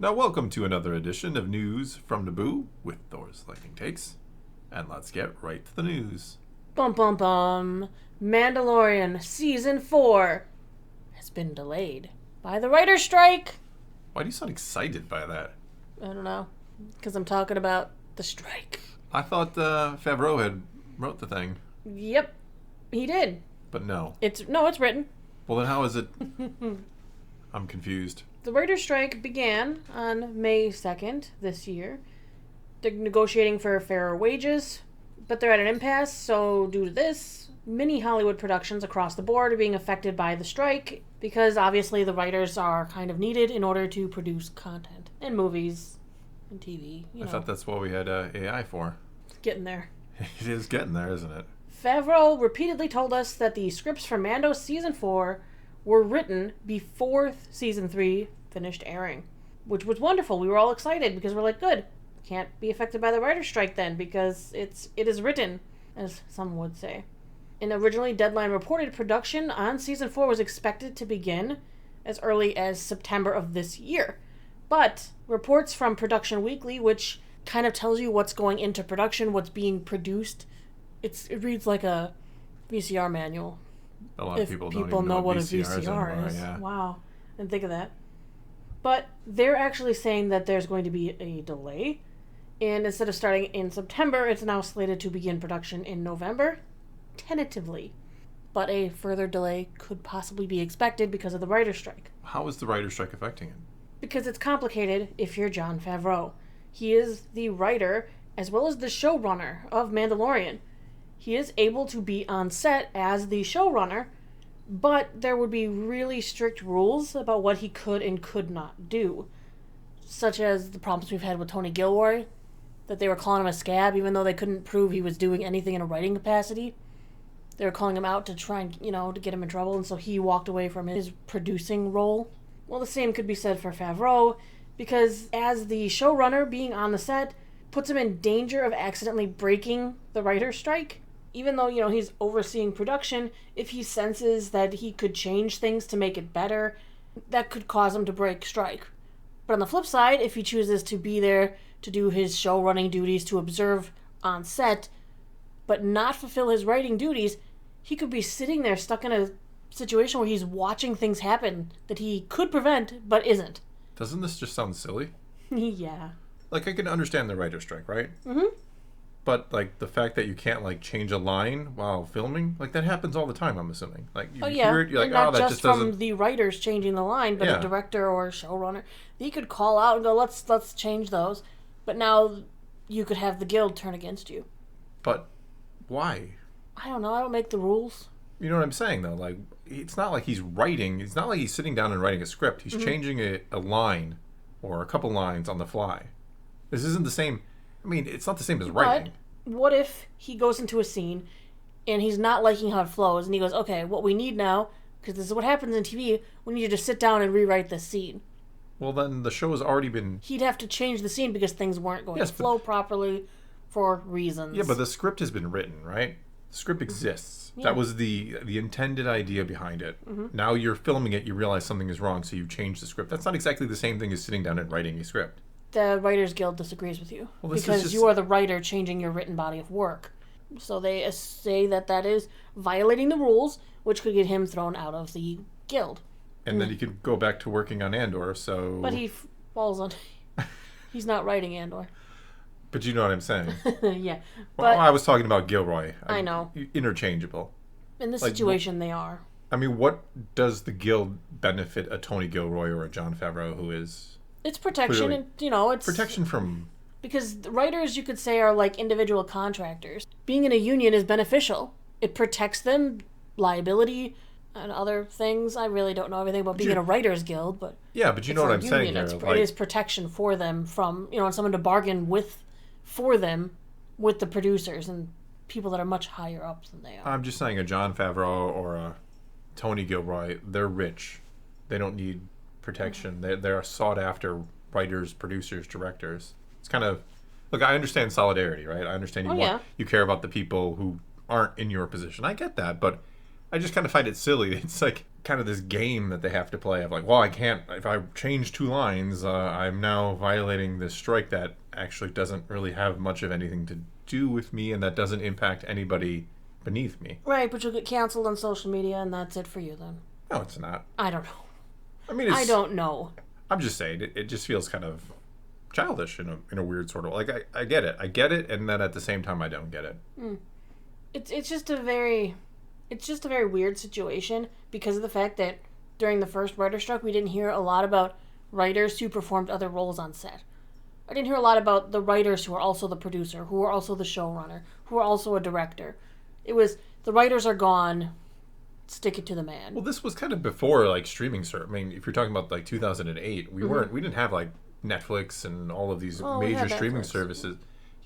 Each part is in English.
Now, welcome to another edition of News from Naboo with Thor's Lightning Takes. And let's get right to the news. Bum bum bum. Mandalorian Season 4 has been delayed by the writer's strike. Why do you sound excited by that? I don't know. Because I'm talking about the strike. I thought Favreau had wrote the thing. Yep, he did. But no. It's written. Well, then how is it? I'm confused. The writer's strike began on May 2nd this year. They're negotiating for fairer wages, but they're at an impasse, so due to this, many Hollywood productions across the board are being affected by the strike because obviously the writers are kind of needed in order to produce content and movies and TV. I thought that's what we had AI for. It's getting there. It is getting there, isn't it? Favreau repeatedly told us that the scripts for Mando Season 4 were written before Season 3 finished airing, which was wonderful. We were all excited because we're like, good. Can't be affected by the writer's strike then because it is written, as some would say. And originally, Deadline reported production on Season 4 was expected to begin as early as September of this year. But reports from Production Weekly, which kind of tells you what's going into production, what's being produced, it reads like a VCR manual. A lot of people don't people even know what a VCR VCR is. Yeah. Wow. Didn't think of that. But they're actually saying that there's going to be a delay. And instead of starting in September, it's now slated to begin production in November, tentatively. But a further delay could possibly be expected because of the writer's strike. How is the writer's strike affecting it? Because it's complicated if you're Jon Favreau. He is the writer as well as the showrunner of Mandalorian. He is able to be on set as the showrunner, but there would be really strict rules about what he could and could not do. Such as the problems we've had with Tony Gilroy, that they were calling him a scab even though they couldn't prove he was doing anything in a writing capacity. They were calling him out to try and, to get him in trouble, and so he walked away from his producing role. Well, the same could be said for Favreau, because as the showrunner, being on the set puts him in danger of accidentally breaking the writer's strike. Even though, he's overseeing production, if he senses that he could change things to make it better, that could cause him to break strike. But on the flip side, if he chooses to be there to do his show running duties, to observe on set, but not fulfill his writing duties, he could be sitting there stuck in a situation where he's watching things happen that he could prevent, but isn't. Doesn't this just sound silly? Yeah. Like, I can understand the writer's strike, right? Mm-hmm. But, the fact that you can't, change a line while filming, that happens all the time, I'm assuming. You hear it, you're like, and not that just just doesn't... from the writers changing the line, but a director or a showrunner. He could call out and go, let's change those. But now you could have the guild turn against you. But why? I don't know. I don't make the rules. You know what I'm saying, though? It's not like he's writing. It's not like he's sitting down and writing a script. He's changing a line or a couple lines on the fly. This isn't the same... I mean, it's not the same as writing. But what if he goes into a scene and he's not liking how it flows and he goes, okay, what we need now, because this is what happens in TV, we need you to sit down and rewrite this scene. Well, then the show has already been... He'd have to change the scene because things weren't going to flow properly for reasons. Yeah, but the script has been written, right? The script exists. Yeah. That was the intended idea behind it. Mm-hmm. Now you're filming it, you realize something is wrong, so you change the script. That's not exactly the same thing as sitting down and writing a script. The Writers Guild disagrees with you because you are the writer changing your written body of work. So they say that is violating the rules, which could get him thrown out of the guild. And then he could go back to working on Andor, so... But he falls on... He's not writing Andor. But you know what I'm saying. Yeah. Well, I was talking about Gilroy. I know. Interchangeable. In this situation, they are. I mean, what does the guild benefit a Tony Gilroy or a Jon Favreau who is... It's protection, clearly, and, it's... Protection from... Because writers, you could say, are like individual contractors. Being in a union is beneficial. It protects them, liability, and other things. I really don't know everything about being in a writers guild, but... Yeah, but you know what I'm saying here. It is protection for them from, and someone to bargain for them with the producers and people that are much higher up than they are. I'm just saying a Jon Favreau or a Tony Gilroy, they're rich. They don't need protection. They're sought after writers, producers, directors. It's kind of... Look, I understand solidarity, right? I understand you care about the people who aren't in your position. I get that, but I just kind of find it silly. It's like kind of this game that they have to play of like, well, I can't, if I change 2 lines, I'm now violating this strike that actually doesn't really have much of anything to do with me, and that doesn't impact anybody beneath me. Right, but you'll get canceled on social media, and that's it for you then. No, it's not. I don't know. I mean, I don't know. I'm just saying, it just feels kind of childish in a weird sort of, like, I get it, and then at the same time I don't get it. It's just a very weird situation because of the fact that during the first writer strike we didn't hear a lot about writers who performed other roles on set. I didn't hear a lot about the writers who are also the producer, who are also the showrunner, who are also a director. It was, the writers are gone, stick it to the man. Well, this was kind of before, like, streaming service. I mean, if you're talking about, like, 2008, we didn't have, like, Netflix and all of these major streaming services.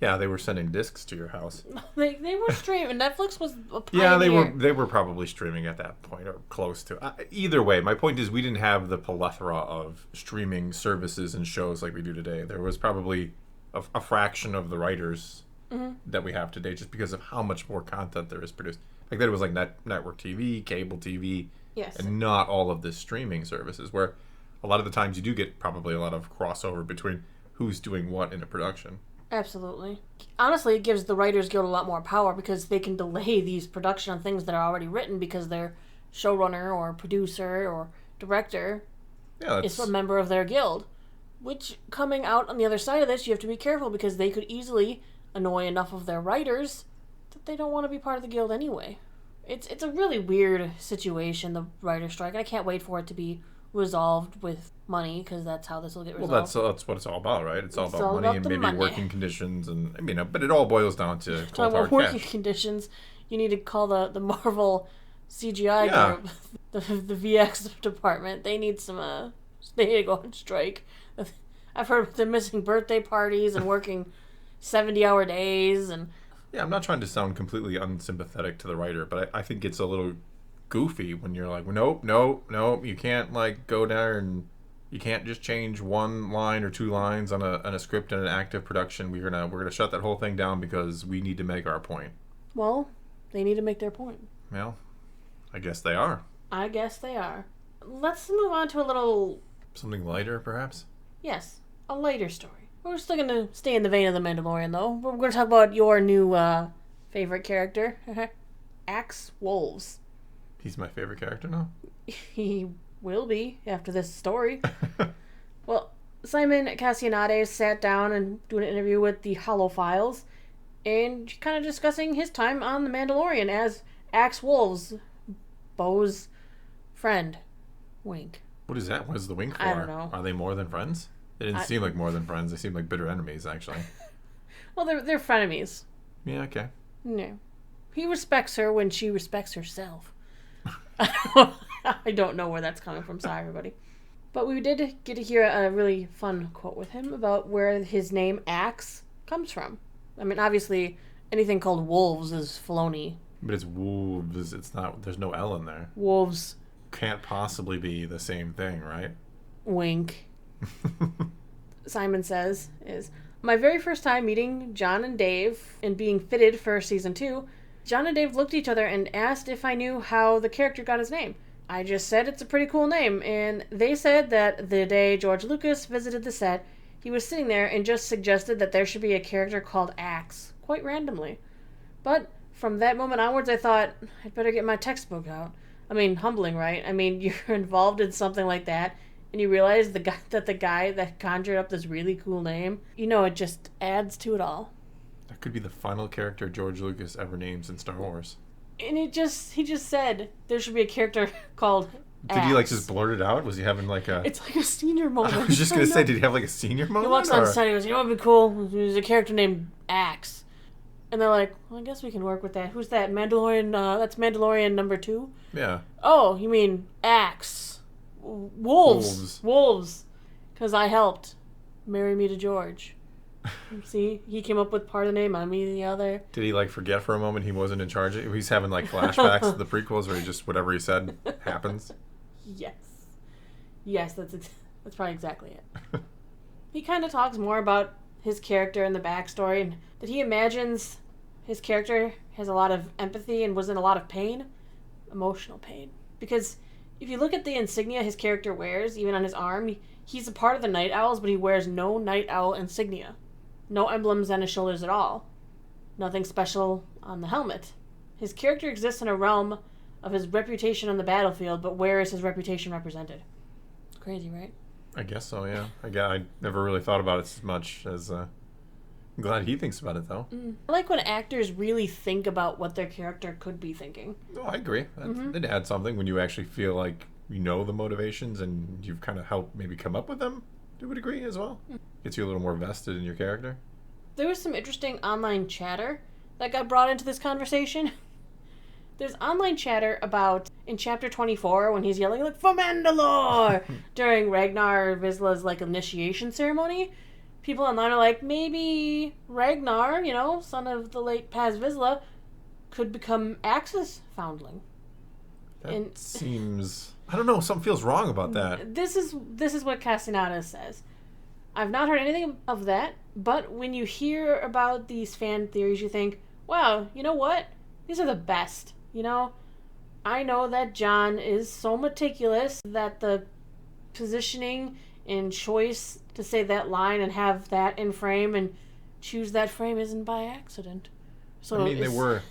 Yeah, they were sending discs to your house. They were streaming. Netflix was a pioneer. Yeah, they were probably streaming at that point, or close to. Either way, my point is we didn't have the plethora of streaming services and shows like we do today. There was probably a fraction of the writers that we have today, just because of how much more content there is produced. Like that, it was like network TV, cable TV, yes, and not all of the streaming services, where a lot of the times you do get probably a lot of crossover between who's doing what in a production. Absolutely. Honestly, it gives the Writers Guild a lot more power because they can delay these production on things that are already written because their showrunner or producer or director is a member of their guild. Which, coming out on the other side of this, you have to be careful because they could easily annoy enough of their writers that they don't want to be part of the guild anyway. It's a really weird situation, the writer's strike. I can't wait for it to be resolved with money, because that's how this will get resolved. Well, that's what it's all about, right? It's all about money and maybe working conditions, and I mean, but it all boils down to talking about working conditions. You need to call the Marvel CGI group, the VX department. They need some. They need to go on strike. I've heard they're missing birthday parties and working 70-hour days and. Yeah, I'm not trying to sound completely unsympathetic to the writer, but I think it's a little goofy when you're like, nope, you can't like go there and you can't just change 1 line or 2 lines on a script in an active production. We're gonna shut that whole thing down because we need to make our point. Well, they need to make their point. Well, I guess they are. Let's move on to a little something lighter, perhaps. Yes, a lighter story. We're still going to stay in the vein of The Mandalorian, though. We're going to talk about your new favorite character, Axe Wolves. He's my favorite character now? He will be after this story. Well, Simon Cassionades sat down and doing an interview with the Hollow Files and kind of discussing his time on The Mandalorian as Axe Wolves, Bo's friend. Wink. What is that? What is the wink for? I don't know. Are they more than friends? They didn't seem like more than friends. They seemed like bitter enemies, actually. Well, they're frenemies. Yeah, okay. No. He respects her when she respects herself. I don't know where that's coming from. Sorry, everybody. But we did get to hear a really fun quote with him about where his name Axe comes from. I mean, obviously, anything called wolves is Filoni. But it's wolves. It's not. There's no L in there. Wolves. Can't possibly be the same thing, right? Wink. Simon says, is my very first time meeting John and Dave and being fitted for season 2, John and Dave looked at each other and asked if I knew how the character got his name. I just said it's a pretty cool name, and they said that the day George Lucas visited the set, he was sitting there and just suggested that there should be a character called Axe, quite randomly. But from that moment onwards, I thought, I'd better get my textbook out. I mean, humbling, right? I mean, you're involved in something like that, and you realize the guy that conjured up this really cool name, it just adds to it all. That could be the final character George Lucas ever names in Star Wars. And he just said there should be a character called Axe. Did he just blurt it out? Was he having It's like a senior moment. I was just going to say, did he have a senior moment? He walks on set, he goes, what would be cool? There's a character named Axe. And they're like, well, I guess we can work with that. Who's that? Mandalorian, that's Mandalorian number 2? Yeah. Oh, you mean Axe. Wolves. Because I helped. Marry me to George. See? He came up with part of the name, I me the other. Did he forget for a moment he wasn't in charge? He's having flashbacks to the prequels where he just, whatever he said happens? Yes, that's probably exactly it. He kind of talks more about his character and the backstory, and that he imagines his character has a lot of empathy and was in a lot of pain. Emotional pain. Because if you look at the insignia his character wears, even on his arm, he's a part of the Night Owls, but he wears no Night Owl insignia. No emblems on his shoulders at all. Nothing special on the helmet. His character exists in a realm of his reputation on the battlefield, but where is his reputation represented? Crazy, right? I guess so, yeah. I never really thought about it as much as... I'm glad he thinks about it, though. I like when actors really think about what their character could be thinking. Oh, I agree. It adds something when you actually feel like you know the motivations and you've kind of helped maybe come up with them, to a degree as well. Gets you a little more vested in your character. There was some interesting online chatter that got brought into this conversation. There's online chatter about, in Chapter 24, when he's yelling, like, "For Mandalore!" during Ragnar Vizsla's, like, initiation ceremony. People online are like, maybe Ragnar, son of the late Paz Vizsla, could become Axis foundling. That seems... I don't know, something feels wrong about that. This is what Castaneda says. I've not heard anything of that, but when you hear about these fan theories, you think, wow, you know what? These are the best. I know that John is so meticulous that the positioning and choice to say that line and have that in frame and choose that frame isn't by accident. So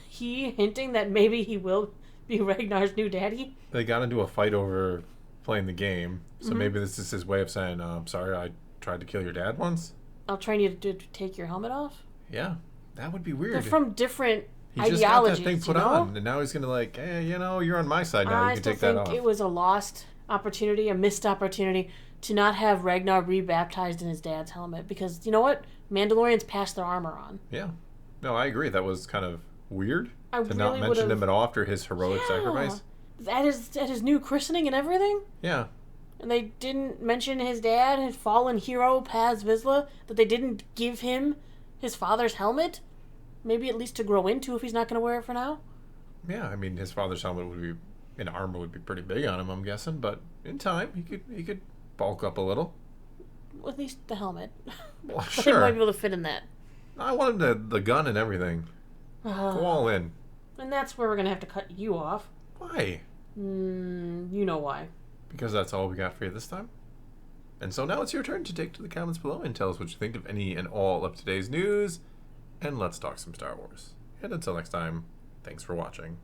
he hinting that maybe he will be Ragnar's new daddy? They got into a fight over playing the game, so maybe this is his way of saying, I'm sorry, I tried to kill your dad once. I'll train you to take your helmet off? Yeah, that would be weird. They're from different He just got that thing put on, and now he's going to like, hey, you're on my side now. You can take that off. I think it was a lost opportunity, a missed opportunity to not have Ragnar rebaptized in his dad's helmet. Because, you know what? Mandalorians pass their armor on. Yeah. No, I agree. That was kind of weird to not mention him at all after his heroic sacrifice. At his new christening and everything? Yeah. And they didn't mention his dad, his fallen hero, Paz Vizsla, that they didn't give him his father's helmet? Maybe at least to grow into if he's not going to wear it for now? Yeah, I mean, his father's helmet armor would be pretty big on him, I'm guessing. But in time, he could bulk up a little. Well, at least the helmet. Well, sure. He might be able to fit in that. I want him the gun and everything. Go all in. And that's where we're going to have to cut you off. Why? You know why. Because that's all we got for you this time. And so now it's your turn to take to the comments below and tell us what you think of any and all of today's news. And let's talk some Star Wars. And until next time, thanks for watching.